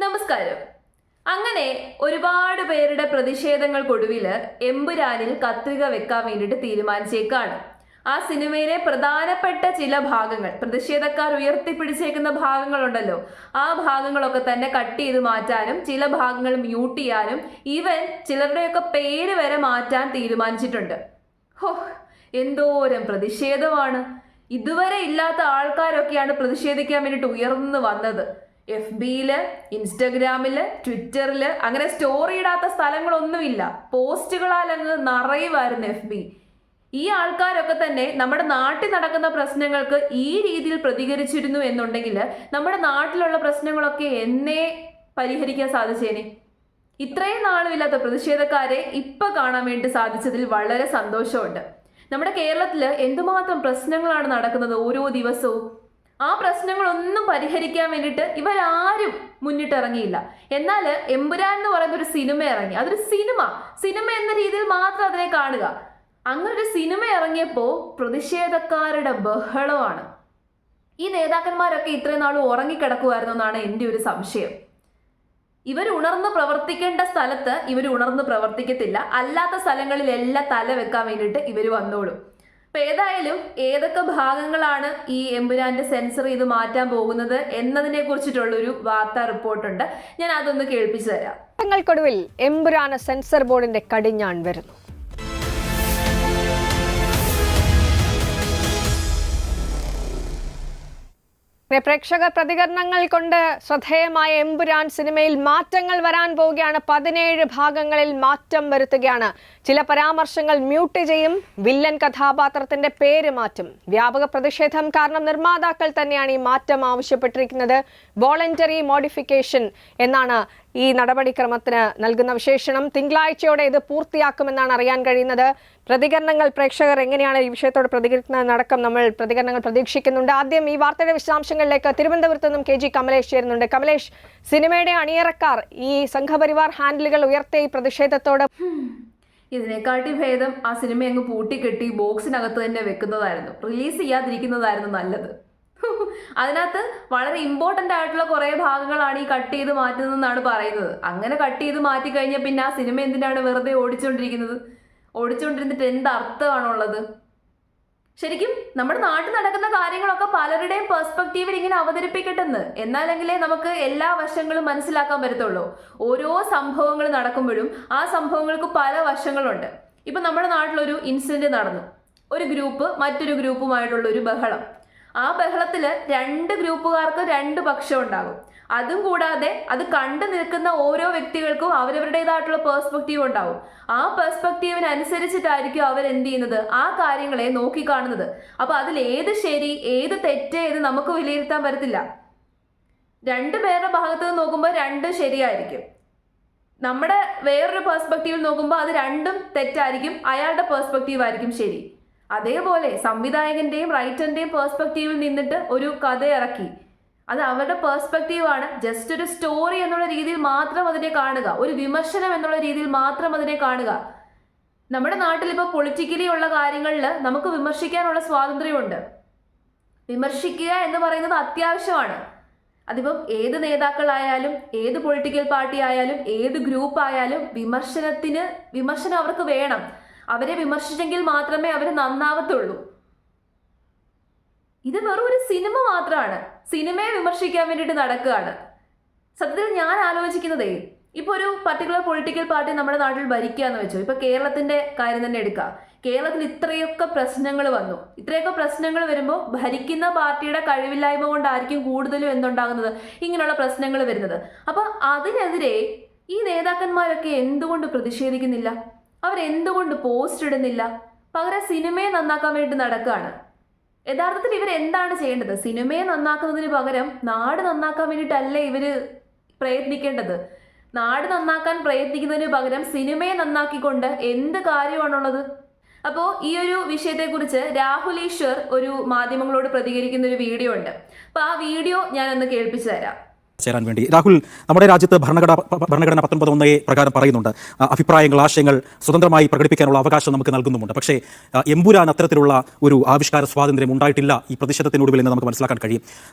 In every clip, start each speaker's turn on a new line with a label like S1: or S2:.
S1: നമസ്കാരം. അങ്ങനെ ഒരുപാട് പേരുടെ പ്രതിഷേധങ്ങൾക്കൊടുവിൽ എമ്പുരാനിൽ കത്രിക വെക്കാൻ വേണ്ടിയിട്ട് തീരുമാനിച്ചേക്കാണ്. ആ സിനിമയിലെ പ്രധാനപ്പെട്ട ചില ഭാഗങ്ങൾ, പ്രതിഷേധക്കാർ ഉയർത്തിപ്പിടിച്ചേക്കുന്ന ഭാഗങ്ങളുണ്ടല്ലോ, ആ ഭാഗങ്ങളൊക്കെ തന്നെ കട്ട് ചെയ്ത് മാറ്റാനും ചില ഭാഗങ്ങൾ മ്യൂട്ട് ചെയ്യാനും ഈവൻ ചിലരുടെയൊക്കെ പേര് വരെ മാറ്റാൻ തീരുമാനിച്ചിട്ടുണ്ട്. ഹോ, എന്തോരം പ്രതിഷേധമാണ്! ഇതുവരെ ഇല്ലാത്ത ആൾക്കാരൊക്കെയാണ് പ്രതിഷേധിക്കാൻ വേണ്ടിയിട്ട് ഉയർന്നു വന്നത്. FBയില്, ഇൻസ്റ്റഗ്രാമില്, ട്വിറ്ററില് അങ്ങനെ സ്റ്റോറി ഇടാത്ത സ്ഥലങ്ങളൊന്നുമില്ല. പോസ്റ്റുകളാൽ അങ്ങ് നിറയുമായിരുന്നു FB. ഈ ആൾക്കാരൊക്കെ തന്നെ നമ്മുടെ നാട്ടിൽ നടക്കുന്ന പ്രശ്നങ്ങൾക്ക് ഈ രീതിയിൽ പ്രതികരിച്ചിരുന്നു എന്നുണ്ടെങ്കിൽ നമ്മുടെ നാട്ടിലുള്ള പ്രശ്നങ്ങളൊക്കെ എന്നേ പരിഹരിക്കാൻ സാധിച്ചേനെ. ഇത്രയും നാളും ഇല്ലാത്ത പ്രതിഷേധക്കാരെ ഇപ്പൊ കാണാൻ വേണ്ടി സാധിച്ചതിൽ വളരെ സന്തോഷമുണ്ട്. നമ്മുടെ കേരളത്തില് എന്തുമാത്രം പ്രശ്നങ്ങളാണ് നടക്കുന്നത് ഓരോ ദിവസവും. ആ പ്രശ്നങ്ങളൊന്നും പരിഹരിക്കാൻ വേണ്ടിയിട്ട് ഇവരാരും മുന്നിട്ടിറങ്ങിയില്ല. എന്നാൽ എമ്പുരാൻ എന്ന് പറയുന്ന ഒരു സിനിമ ഇറങ്ങി. അതൊരു സിനിമ എന്ന രീതിയിൽ മാത്രം അതിനെ കാണുക. അങ്ങനെ ഒരു സിനിമ ഇറങ്ങിയപ്പോൾ പ്രതിഷേധക്കാരുടെ ബഹളമാണ്. ഈ നേതാക്കന്മാരൊക്കെ ഇത്രയും നാളും ഉറങ്ങിക്കിടക്കുമായിരുന്നു എന്നാണ് എൻ്റെ ഒരു സംശയം. ഇവർ ഉണർന്ന് പ്രവർത്തിക്കേണ്ട സ്ഥലത്ത് ഇവർ ഉണർന്ന് പ്രവർത്തിക്കത്തില്ല. അല്ലാത്ത സ്ഥലങ്ങളിലെല്ലാം തല വെക്കാൻ വേണ്ടിയിട്ട് ഇവർ വന്നോളും. അപ്പൊ ഏതായാലും ഏതൊക്കെ ഭാഗങ്ങളാണ് ഈ എമ്പുരാന്റെ സെൻസർ ചെയ്ത് മാറ്റാൻ പോകുന്നത് എന്നതിനെ കുറിച്ചിട്ടുള്ളൊരു വാർത്താ റിപ്പോർട്ടുണ്ട്. ഞാൻ അതൊന്ന് കേൾപ്പിച്ചു തരാം.
S2: ൊടുവിൽ എമ്പുരാന് സെൻസർ ബോർഡിന്റെ കടിഞ്ഞാൺ വരുന്നു. പ്രേക്ഷക പ്രതികരണങ്ങൾ കൊണ്ട് ശ്രദ്ധേയമായ എമ്പുരാൻ സിനിമയിൽ മാറ്റങ്ങൾ വരാൻ പോവുകയാണ്. 17 ഭാഗങ്ങളിൽ മാറ്റം വരുത്തുകയാണ്. ചില പരാമർശങ്ങൾ മ്യൂട്ട് ചെയ്യും. വില്ലൻ കഥാപാത്രത്തിന്റെ പേര് മാറ്റും. വ്യാപക പ്രതിഷേധം കാരണം നിർമ്മാതാക്കൾ തന്നെയാണ് ഈ മാറ്റം ആവശ്യപ്പെട്ടിരിക്കുന്നത്. വോളണ്ടറി മോഡിഫിക്കേഷൻ എന്നാണ് ഈ നടപടിക്രമത്തിന് നൽകുന്ന വിശേഷണം. തിങ്കളാഴ്ചയോടെ ഇത് പൂർത്തിയാക്കുമെന്നാണ് അറിയാൻ കഴിയുന്നത്. പ്രതികരണങ്ങൾ, പ്രേക്ഷകർ എങ്ങനെയാണ് ഈ വിഷയത്തോട് പ്രതികരിക്കുന്നതിനടക്കം നമ്മൾ പ്രതികരണങ്ങൾ പ്രതീക്ഷിക്കുന്നുണ്ട്. ആദ്യം ഈ വാർത്തയുടെ വിശദാംശങ്ങളിലേക്ക് തിരുവനന്തപുരത്ത് നിന്നും KG കമലേഷ് ചേരുന്നുണ്ട്. കമലേഷ്, സിനിമയുടെ അണിയറക്കാർ ഈ സംഘപരിവാർ ഹാൻഡിലുകൾ ഉയർത്തിയ ഈ പ്രതിഷേധത്തോട്
S1: ഇതിനെക്കാട്ടി ഭേദം ആ സിനിമ അങ്ങ് പൂട്ടിക്കെട്ടി ബോക്സിനകത്ത് തന്നെ വെക്കുന്നതായിരുന്നു, റിലീസ് ചെയ്യാതിരിക്കുന്നതായിരുന്നു നല്ലത്. അതിനകത്ത് വളരെ ഇമ്പോർട്ടൻ്റ് ആയിട്ടുള്ള കുറേ ഭാഗങ്ങളാണ് ഈ കട്ട് ചെയ്ത് മാറ്റുന്നതെന്നാണ് പറയുന്നത്. അങ്ങനെ കട്ട് ചെയ്ത് മാറ്റി കഴിഞ്ഞാൽ പിന്നെ ആ സിനിമ എന്തിനാണ് വെറുതെ ഓടിച്ചുകൊണ്ടിരുന്നിട്ട് എന്ത് അർത്ഥമാണുള്ളത്? ശരിക്കും നമ്മുടെ നാട്ടിൽ നടക്കുന്ന കാര്യങ്ങളൊക്കെ പലരുടെയും പെർസ്പെക്റ്റീവിൽ ഇങ്ങനെ അവതരിപ്പിക്കട്ടെന്ന്, എന്നാലെങ്കിലേ നമുക്ക് എല്ലാ വശങ്ങളും മനസ്സിലാക്കാൻ പറ്റത്തുള്ളൂ. ഓരോ സംഭവങ്ങൾ നടക്കുമ്പോഴും ആ സംഭവങ്ങൾക്ക് പല വശങ്ങളുണ്ട്. ഇപ്പം നമ്മുടെ നാട്ടിലൊരു ഇൻസിഡന്റ് നടന്നു. ഒരു ഗ്രൂപ്പ് മറ്റൊരു ഗ്രൂപ്പുമായിട്ടുള്ള ഒരു ബഹളം. ആ ബഹളത്തിൽ 2 ഗ്രൂപ്പുകാർക്ക് 2 പക്ഷം ഉണ്ടാകും. അതും കൂടാതെ അത് കണ്ടു നിൽക്കുന്ന ഓരോ വ്യക്തികൾക്കും അവരവരുടേതായിട്ടുള്ള പെർസ്പെക്റ്റീവ് ഉണ്ടാവും. ആ പെർസ്പെക്റ്റീവിനനുസരിച്ചിട്ടായിരിക്കും അവരെന്ത് ചെയ്യുന്നത്, ആ കാര്യങ്ങളെ നോക്കിക്കാണുന്നത്. അപ്പൊ അതിൽ ഏത് ശരി ഏത് തെറ്റ് എന്ന് നമുക്ക് വിലയിരുത്താൻ പറ്റത്തില്ല. 2 പേരുടെ ഭാഗത്ത് നിന്ന് നോക്കുമ്പോൾ 2 ശരിയായിരിക്കും. നമ്മുടെ വേറൊരു പെർസ്പെക്റ്റീവിൽ നോക്കുമ്പോൾ അത് 2 തെറ്റായിരിക്കും. അയാളുടെ പെർസ്പെക്റ്റീവ് ആയിരിക്കും ശരി. അതേപോലെ സംവിധായകന്റെയും റൈറ്ററിന്റെയും പെർസ്പെക്റ്റീവിൽ നിന്നിട്ട് ഒരു കഥ ഇറക്കി, അത് അവരുടെ പെർസ്പെക്റ്റീവാണ്. ജസ്റ്റ് ഒരു സ്റ്റോറി എന്നുള്ള രീതിയിൽ മാത്രം അതിനെ കാണുക, ഒരു വിമർശനം എന്നുള്ള രീതിയിൽ മാത്രം അതിനെ കാണുക. നമ്മുടെ നാട്ടിൽ ഇപ്പോൾ പൊളിറ്റിക്കലി ഉള്ള കാര്യങ്ങളിൽ നമുക്ക് വിമർശിക്കാനുള്ള സ്വാതന്ത്ര്യമുണ്ട്. വിമർശിക്കുക എന്ന് പറയുന്നത് അത്യാവശ്യമാണ്. അതിപ്പം ഏത് നേതാക്കളായാലും ഏത് പൊളിറ്റിക്കൽ പാർട്ടി ആയാലും ഏത് ഗ്രൂപ്പ് ആയാലും വിമർശനം അവർക്ക് വേണം. അവരെ വിമർശിച്ചെങ്കിൽ മാത്രമേ അവർ നന്നാവത്തുള്ളൂ. ഇത് വെറും ഒരു സിനിമ മാത്രമാണ്. സിനിമയെ വിമർശിക്കാൻ വേണ്ടിയിട്ട് നടക്കുകയാണ്. സത്യത്തിൽ ഞാൻ ആലോചിക്കുന്നതേ, ഇപ്പോൾ ഒരു പർട്ടിക്കുലർ പൊളിറ്റിക്കൽ പാർട്ടി നമ്മുടെ നാട്ടിൽ ഭരിക്കുക എന്ന് വെച്ചോ. ഇപ്പൊ കേരളത്തിന്റെ കാര്യം തന്നെ എടുക്കുക. കേരളത്തിൽ ഇത്രയൊക്കെ പ്രശ്നങ്ങൾ വന്നു. ഇത്രയൊക്കെ പ്രശ്നങ്ങൾ വരുമ്പോൾ ഭരിക്കുന്ന പാർട്ടിയുടെ കഴിവില്ലായ്മ കൊണ്ടായിരിക്കും കൂടുതലും എന്തുണ്ടാകുന്നത്, ഇങ്ങനെയുള്ള പ്രശ്നങ്ങൾ വരുന്നത്. അപ്പൊ അതിനെതിരെ ഈ നേതാക്കന്മാരൊക്കെ എന്തുകൊണ്ട് പ്രതിഷേധിക്കുന്നില്ല? അവരെന്തുകൊണ്ട് പോസ്റ്റ് ഇടുന്നില്ല? പകരം സിനിമയെ നന്നാക്കാൻ വേണ്ടി നടക്കുകയാണ്. യഥാർത്ഥത്തിൽ ഇവരെന്താണ് ചെയ്യേണ്ടത്? സിനിമയെ നന്നാക്കുന്നതിന് പകരം നാട് നന്നാക്കാൻ വേണ്ടിയിട്ടല്ലേ ഇവര് പ്രയത്നിക്കേണ്ടത്? നാട് നന്നാക്കാൻ പ്രയത്നിക്കുന്നതിന് പകരം സിനിമയെ നന്നാക്കിക്കൊണ്ട് എന്ത് കാര്യമാണുള്ളത്? അപ്പോൾ ഈ ഒരു വിഷയത്തെക്കുറിച്ച് രാഹുൽ ഈശ്വർ ഒരു മാധ്യമങ്ങളോട് പ്രതികരിക്കുന്ന ഒരു വീഡിയോ ഉണ്ട്. അപ്പോൾ ആ വീഡിയോ ഞാനൊന്ന് കേൾപ്പിച്ചു തരാം.
S3: ചേരാൻ വേണ്ടി രാഹുൽ, നമ്മുടെ രാജ്യത്ത് ഭരണഘടന 19(1) പ്രകാരം പറയുന്നുണ്ട്, അഭിപ്രായങ്ങൾ, ആശയങ്ങൾ സ്വതന്ത്രമായി പ്രകടിപ്പിക്കാനുള്ള അവകാശം നമുക്ക് നൽകുന്നുമുണ്ട്. പക്ഷേ എമ്പുരാൻ അത്തരത്തിലുള്ള ഒരു ആവിഷ്കാര സ്വാതന്ത്ര്യം ഉണ്ടായിട്ടില്ല ഈ പ്രതിഷേധത്തിനൊടുവിൽ എന്ന് നമുക്ക് മനസ്സിലാക്കാൻ കഴിയും.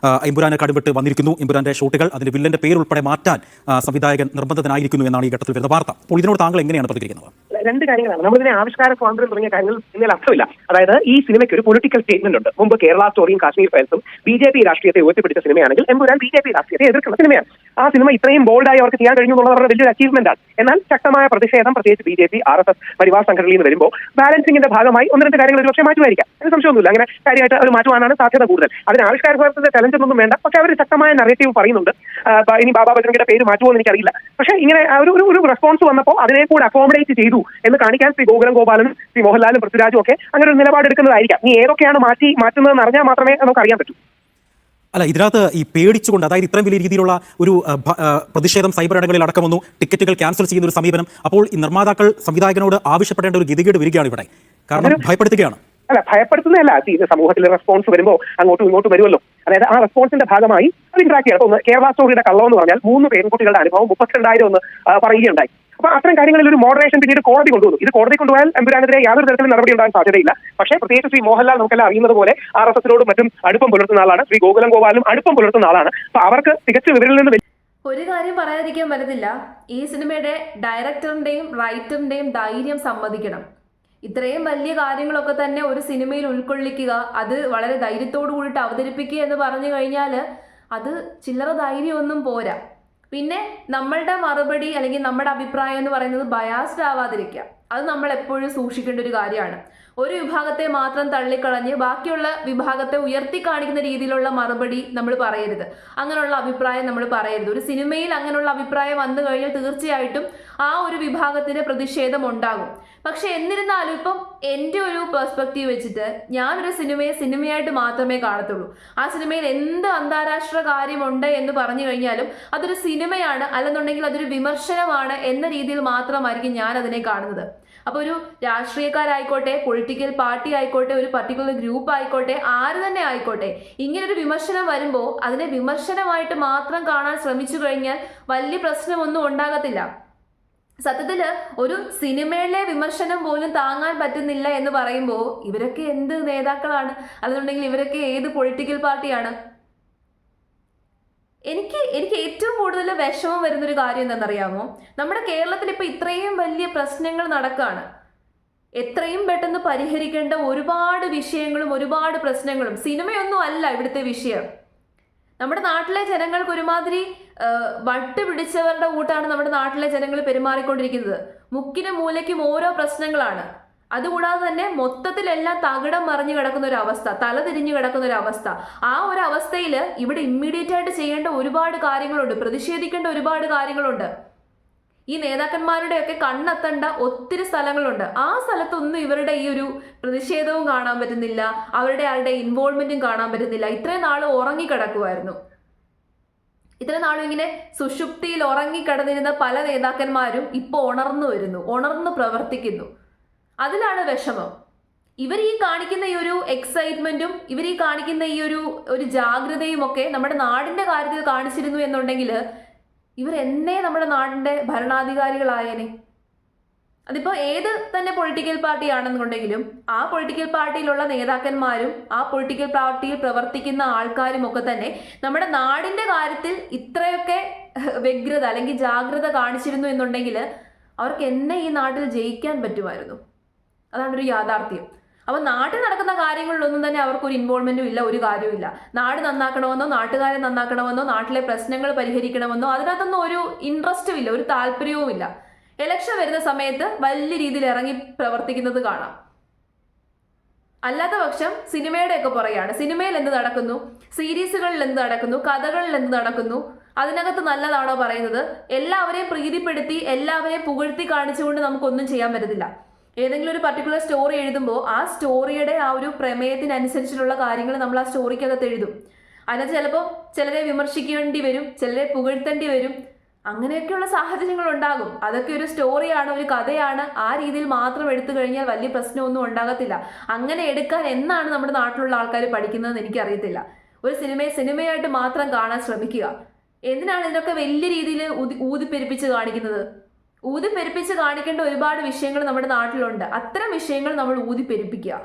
S3: എമ്പുരാനെ കടുംപെട്ട് വന്നിരിക്കുന്നു. എമ്പുരാന്റെ ഷോട്ടുകൾ, അതിന്റെ വില്ലന്റെ പേരുൾപ്പെടെ മാറ്റാൻ സംവിധായകൻ നിർബന്ധിതനായിരിക്കുന്നു എന്നാണ് ഈ ഘട്ടത്തിൽ വരുന്ന വാർത്ത. അപ്പോൾ ഇതിനോട് താങ്കൾ എങ്ങനെയാണ് പ്രതികരിക്കുന്നത്?
S4: രണ്ട് കാര്യങ്ങളാണ്. നമ്മളിതിനെ ആവിഷ്കാര സ്വാതന്ത്ര്യം തുടങ്ങിയ കാര്യങ്ങൾ ഇതിൽ അർത്ഥമില്ല. അതായത് ഈ സിനിമയ്ക്ക് ഒരു പൊളിറ്റിക്കൽ സ്റ്റേറ്റ്മെന്റ് ഉണ്ട്. മുമ്പ് കേരള സ്റ്റോറിയും കാശ്മീർ ഫയൽസും BJP രാഷ്ട്രീയത്തെ ഉയർത്തിപ്പിടിച്ച സിനിമയാണെങ്കിൽ എമ്പുരാൻ BJP രാഷ്ട്രീയത്തെ എതിർക്കുന്ന സിനിമയാണ്. ആ സിനിമ ഇത്രയും ബോൾഡായി അവർക്ക് ചെയ്യാൻ കഴിഞ്ഞു എന്നുള്ളത് അവരുടെ വലിയൊരു അച്ചീവ്മെന്റ് ആണ്. എന്നാൽ ശക്തമായ പ്രതിഷേധം പ്രത്യേകിച്ച് BJP, RSS, പരിവാർ സംഘടനയിൽ നിന്ന് വരുമ്പോൾ ബാലൻസിംഗിന്റെ ഭാഗമായി ഒന്ന് രണ്ട് കാര്യങ്ങൾ ഒരുപക്ഷെ മാറ്റുമായിരിക്കാം. അതിന് സംശയമൊന്നുമില്ല. അങ്ങനെ കാര്യമായിട്ട് ഒരു മാറ്റുവാനാണ് സാധ്യത കൂടുതൽ. അതിന് ആവിഷ്കാര സ്വാതന്ത്ര്യത്തിന്റെ ചലഞ്ച് ഒന്നും വേണ്ട. പക്ഷെ അവർ ശക്തമായ നറേറ്റീവ് പറയുന്നുണ്ട്. ഇനി ബാബാ ബജറംഗിയുടെ പേര് മാറ്റുമോ എന്ന് എനിക്കറിയില്ല. പക്ഷേ ഇങ്ങനെ ഒരു റെസ്പോൺസ് വന്നപ്പോൾ അതിനെ കൂടെ അക്കോമഡേറ്റ് ചെയ്തു എന്ന് കാണിക്കാൻ ശ്രീ ഗോകുലം ഗോപാലനും ശ്രീ മോഹൻലാലും പൃഥ്വിരാജും ഒക്കെ അങ്ങനെ ഒരു നിലപാടെടുക്കുന്നതായിരിക്കാം. ഇനി ഏതൊക്കെയാണ് മാറ്റുന്നതെന്ന് അറിഞ്ഞാൽ മാത്രമേ നമുക്ക് അറിയാൻ പറ്റൂ.
S3: അല്ല, ഇതിനകത്ത് ഈ പേടിച്ചുകൊണ്ട്, അതായത് ഇത്രയും വലിയ രീതിയിലുള്ള ഒരു പ്രതിഷേധം സൈബർ ഇടങ്ങളിൽ അടക്കം വന്നു, ടിക്കറ്റുകൾ ക്യാൻസൽ ചെയ്യുന്ന ഒരു സമീപനം, അപ്പോൾ ഈ നിർമ്മാതാക്കൾ സംവിധായകനോട് ആവശ്യപ്പെടേണ്ട ഒരു ഗതികേട് വരികയാണ് ഇവിടെ. കാരണം ഭയപ്പെടുത്തുകയാണ്.
S4: അല്ല, ഭയപ്പെടുത്തുന്നതല്ല. സമൂഹത്തിൽ റെസ്പോൺസ് വരുമ്പോൾ അങ്ങോട്ടും ഇങ്ങോട്ടും വരുമല്ലോ. അതായത് ആ റെസ്പോൺസിന്റെ ഭാഗമായി അത് ഇന്ററാക്ട് ചെയ്യണം. ഒന്ന് കേരള സ്റ്റോറിയുടെ കള്ളം എന്ന് പറഞ്ഞാൽ 3 പെൺകുട്ടികളുടെ അനുഭവം 32,000 എന്ന് പറയുകയുണ്ടായി. അപ്പൊ അത്തരം കാര്യങ്ങളിൽ ഒരു മോഡറേഷൻ പിന്നീട് കോടതി കൊണ്ടുവന്നു. ഇത് കോടതി കൊണ്ടുപോയാൽ എമ്പുരാനെതിരെ യാതൊരു തരത്തിലും നടപടി ഉണ്ടാകാൻ സാധ്യതയില്ല. പക്ഷേ പ്രത്യേകിച്ച് ശ്രീ മോഹൻലാൽ നമുക്കെല്ലാം അറിയുന്നത് പോലെ RSSനോടും മറ്റും അടുപ്പം പുലർത്തുന്ന ആളാണ്. ശ്രീ ഗോകുലം ഗോപാലും അടുപ്പം പുലർത്തുന്ന ആളാണ്. അപ്പൊ അവർക്ക് തികച്ചു ഇവരിൽ നിന്ന്
S1: ഒരു കാര്യം പറയാതിരിക്കാൻ പറ്റത്തില്ല. ഈ സിനിമയുടെ ഡയറക്ടറിന്റെയും റൈറ്ററിന്റെയും ധൈര്യം സമ്മതിക്കണം. ഇത്രയും വലിയ കാര്യങ്ങളൊക്കെ തന്നെ ഒരു സിനിമയിൽ ഉൾക്കൊള്ളിക്കുക, അത് വളരെ ധൈര്യത്തോടു കൂടിയിട്ട് അവതരിപ്പിക്കുക എന്ന് പറഞ്ഞു കഴിഞ്ഞാൽ അത് ചില്ലറ ധൈര്യമൊന്നും പോരാ. പിന്നെ നമ്മളുടെ മറുപടി അല്ലെങ്കിൽ നമ്മുടെ അഭിപ്രായം എന്ന് പറയുന്നത് ബയാസ്ഡ് ആവാതിരിക്കുക, അത് നമ്മൾ എപ്പോഴും സൂക്ഷിക്കേണ്ട ഒരു കാര്യമാണ്. ഒരു വിഭാഗത്തെ മാത്രം തള്ളിക്കളഞ്ഞ് ബാക്കിയുള്ള വിഭാഗത്തെ ഉയർത്തി കാണിക്കുന്ന രീതിയിലുള്ള മറുപടി നമ്മൾ പറയരുത്. അങ്ങനെയുള്ള അഭിപ്രായം നമ്മൾ പറയരുത്. ഒരു സിനിമയിൽ അങ്ങനെയുള്ള അഭിപ്രായം വന്നു കഴിഞ്ഞാൽ തീർച്ചയായിട്ടും ആ ഒരു വിഭാഗത്തിന് പ്രതിഷേധം ഉണ്ടാകും. പക്ഷെ എന്നിരുന്നാലും ഇപ്പം എൻ്റെ ഒരു പെർസ്പെക്റ്റീവ് വെച്ചിട്ട് ഞാനൊരു സിനിമയെ സിനിമയായിട്ട് മാത്രമേ കാണത്തുള്ളൂ. ആ സിനിമയിൽ എന്ത് അന്താരാഷ്ട്ര കാര്യമുണ്ട് എന്ന് പറഞ്ഞു കഴിഞ്ഞാലും അതൊരു സിനിമയാണ്, അല്ലെന്നുണ്ടെങ്കിൽ അതൊരു വിമർശനമാണ് എന്ന രീതിയിൽ മാത്രമായിരിക്കും ഞാൻ അതിനെ കാണുന്നത്. അപ്പോൾ ഒരു രാഷ്ട്രീയക്കാരായിക്കോട്ടെ, പൊളിറ്റിക്കൽ പാർട്ടി ആയിക്കോട്ടെ, ഒരു പർട്ടിക്കുലർ ഗ്രൂപ്പ് ആയിക്കോട്ടെ, ആര് തന്നെ ആയിക്കോട്ടെ, ഇങ്ങനൊരു വിമർശനം വരുമ്പോൾ അതിനെ വിമർശനമായിട്ട് മാത്രം കാണാൻ ശ്രമിച്ചു കഴിഞ്ഞാൽ വലിയ പ്രശ്നമൊന്നും ഉണ്ടാകത്തില്ല. സത്യത്തിൽ ഒരു സിനിമയിലെ വിമർശനം പോലും താങ്ങാൻ പറ്റുന്നില്ല എന്ന് പറയുമ്പോൾ ഇവരൊക്കെ എന്ത് നേതാക്കളാണ്, അല്ലെന്നുണ്ടെങ്കിൽ ഇവരൊക്കെ ഏത് പൊളിറ്റിക്കൽ പാർട്ടിയാണ്? എനിക്ക് ഏറ്റവും കൂടുതൽ വിഷമം വരുന്നൊരു കാര്യം എന്താണെന്നറിയാമോ? നമ്മുടെ കേരളത്തിൽ ഇപ്പോൾ ഇത്രയും വലിയ പ്രശ്നങ്ങൾ നടക്കുകയാണ്. എത്രയും പെട്ടെന്ന് പരിഹരിക്കേണ്ട ഒരുപാട് വിഷയങ്ങളും ഒരുപാട് പ്രശ്നങ്ങളും. സിനിമയൊന്നും അല്ല ഇവിടുത്തെ വിഷയം. നമ്മുടെ നാട്ടിലെ ജനങ്ങൾക്ക് ഒരുമാതിരി വട്ട് പിടിച്ചവരുടെ കൂട്ടാണ് നമ്മുടെ നാട്ടിലെ ജനങ്ങൾ പെരുമാറിക്കൊണ്ടിരിക്കുന്നത്. മുക്കിനും മൂലയ്ക്കും ഓരോ പ്രശ്നങ്ങളാണ്. അതുകൂടാതെ തന്നെ മൊത്തത്തിലെല്ലാം തകിടം മറിഞ്ഞു കിടക്കുന്ന ഒരു അവസ്ഥ, തല തിരിഞ്ഞു കിടക്കുന്ന ഒരു അവസ്ഥ. ആ ഒരു അവസ്ഥയിൽ ഇവിടെ ഇമ്മീഡിയറ്റ് ആയിട്ട് ചെയ്യേണ്ട ഒരുപാട് കാര്യങ്ങളുണ്ട്, പ്രതിഷേധിക്കേണ്ട ഒരുപാട് കാര്യങ്ങളുണ്ട്. ഈ നേതാക്കന്മാരുടെയൊക്കെ കണ്ണെത്തേണ്ട ഒത്തിരി സ്ഥലങ്ങളുണ്ട്. ആ സ്ഥലത്തൊന്നും ഇവരുടെ ഈ ഒരു പ്രതിഷേധവും കാണാൻ പറ്റുന്നില്ല, അവരുടെ ആരുടെ ഇൻവോൾവ്മെന്റും കാണാൻ പറ്റുന്നില്ല. ഇത്രയും നാൾ ഉറങ്ങിക്കിടക്കുമായിരുന്നു. ഇത്രയും നാളും ഇങ്ങനെ സുഷുപ്തിയിൽ ഉറങ്ങിക്കിടന്നിരുന്ന പല നേതാക്കന്മാരും ഇപ്പോൾ ഉണർന്നു വരുന്നു, ഉണർന്നു പ്രവർത്തിക്കുന്നു. അതിലാണ് വിഷമം. ഇവർ ഈ കാണിക്കുന്ന ഈ ഒരു എക്സൈറ്റ്മെന്റും ഇവർ ഈ കാണിക്കുന്ന ഈ ഒരു ജാഗ്രതയും ഒക്കെ നമ്മുടെ നാടിന്റെ കാര്യത്തിൽ കാണിച്ചിരുന്നു എന്നുണ്ടെങ്കിൽ ഇവരെന്നേ നമ്മുടെ നാടിന്റെ ഭരണാധികാരികളായേനെ. അതിപ്പോൾ ഏത് തന്നെ പൊളിറ്റിക്കൽ പാർട്ടി ആണെന്നുണ്ടെങ്കിലും ആ പൊളിറ്റിക്കൽ പാർട്ടിയിലുള്ള നേതാക്കന്മാരും ആ പൊളിറ്റിക്കൽ പാർട്ടിയിൽ പ്രവർത്തിക്കുന്ന ആൾക്കാരും ഒക്കെ തന്നെ നമ്മുടെ നാടിന്റെ കാര്യത്തിൽ ഇത്രയൊക്കെ വ്യഗ്രത അല്ലെങ്കിൽ ജാഗ്രത കാണിച്ചിരുന്നു എന്നുണ്ടെങ്കിൽ അവർക്ക് എന്നെ ഈ നാട്ടിൽ ജയിക്കാൻ പറ്റുമായിരുന്നു. അതാണ് ഒരു യാഥാർത്ഥ്യം. അപ്പോൾ നാട്ടിൽ നടക്കുന്ന കാര്യങ്ങളിലൊന്നും തന്നെ അവർക്കൊരു ഇൻവോൾവ്മെന്റും ഇല്ല, ഒരു കാര്യവുമില്ല. നാട് നന്നാക്കണമെന്നോ നാട്ടുകാരെ നന്നാക്കണമെന്നോ നാട്ടിലെ പ്രശ്നങ്ങൾ പരിഹരിക്കണമെന്നോ അതിനകത്തൊന്നും ഒരു ഇൻട്രസ്റ്റും ഇല്ല, ഒരു താല്പര്യവും ഇല്ല. ഇലക്ഷൻ വരുന്ന സമയത്ത് വലിയ രീതിയിൽ ഇറങ്ങി പ്രവർത്തിക്കുന്നത് കാണാം. അല്ലാത്ത പക്ഷം സിനിമയുടെയൊക്കെ പുറകെയാണ്. സിനിമയിൽ എന്ത് നടക്കുന്നു, സീരീസുകളിൽ എന്ത് നടക്കുന്നു, കഥകളിൽ എന്ത് നടക്കുന്നു, അതിനകത്ത് നല്ലതാണോ പറയുന്നത്? എല്ലാവരെയും പ്രീതിപ്പെടുത്തി എല്ലാവരെയും പുകഴ്ത്തി കാണിച്ചുകൊണ്ട് നമുക്കൊന്നും ചെയ്യാൻ പറ്റത്തില്ല. ഏതെങ്കിലും ഒരു പർട്ടിക്കുലർ സ്റ്റോറി എഴുതുമ്പോൾ ആ സ്റ്റോറിയുടെ ആ ഒരു പ്രമേയത്തിനനുസരിച്ചിട്ടുള്ള കാര്യങ്ങൾ നമ്മൾ ആ സ്റ്റോറിക്കകത്ത് എഴുതും. അതിനകത്ത് ചിലപ്പോൾ ചിലരെ വിമർശിക്കേണ്ടി വരും, ചിലരെ പുകഴ്ത്തേണ്ടി വരും. അങ്ങനെയൊക്കെയുള്ള സാഹചര്യങ്ങൾ ഉണ്ടാകും. അതൊക്കെ ഒരു സ്റ്റോറിയാണ്, ഒരു കഥയാണ്. ആ രീതിയിൽ മാത്രം എടുത്തു കഴിഞ്ഞാൽ വലിയ പ്രശ്നമൊന്നും ഉണ്ടാകത്തില്ല. അങ്ങനെ എടുക്കാൻ എന്നാണ് നമ്മുടെ നാട്ടിലുള്ള ആൾക്കാർ പഠിക്കുന്നതെന്ന് എനിക്കറിയത്തില്ല. ഒരു സിനിമയെ സിനിമയായിട്ട് മാത്രം കാണാൻ ശ്രമിക്കുക. എന്തിനാണ് ഇതിനൊക്കെ വലിയ രീതിയിൽ ഊതിപ്പെരുപ്പിച്ച് കാണിക്കുന്നത്? ഊതിപ്പെരുപ്പിച്ച് കാണിക്കേണ്ട ഒരുപാട് വിഷയങ്ങൾ നമ്മുടെ നാട്ടിലുണ്ട്. അത്തരം വിഷയങ്ങൾ നമ്മൾ ഊതിപ്പെരുപ്പിക്കുക.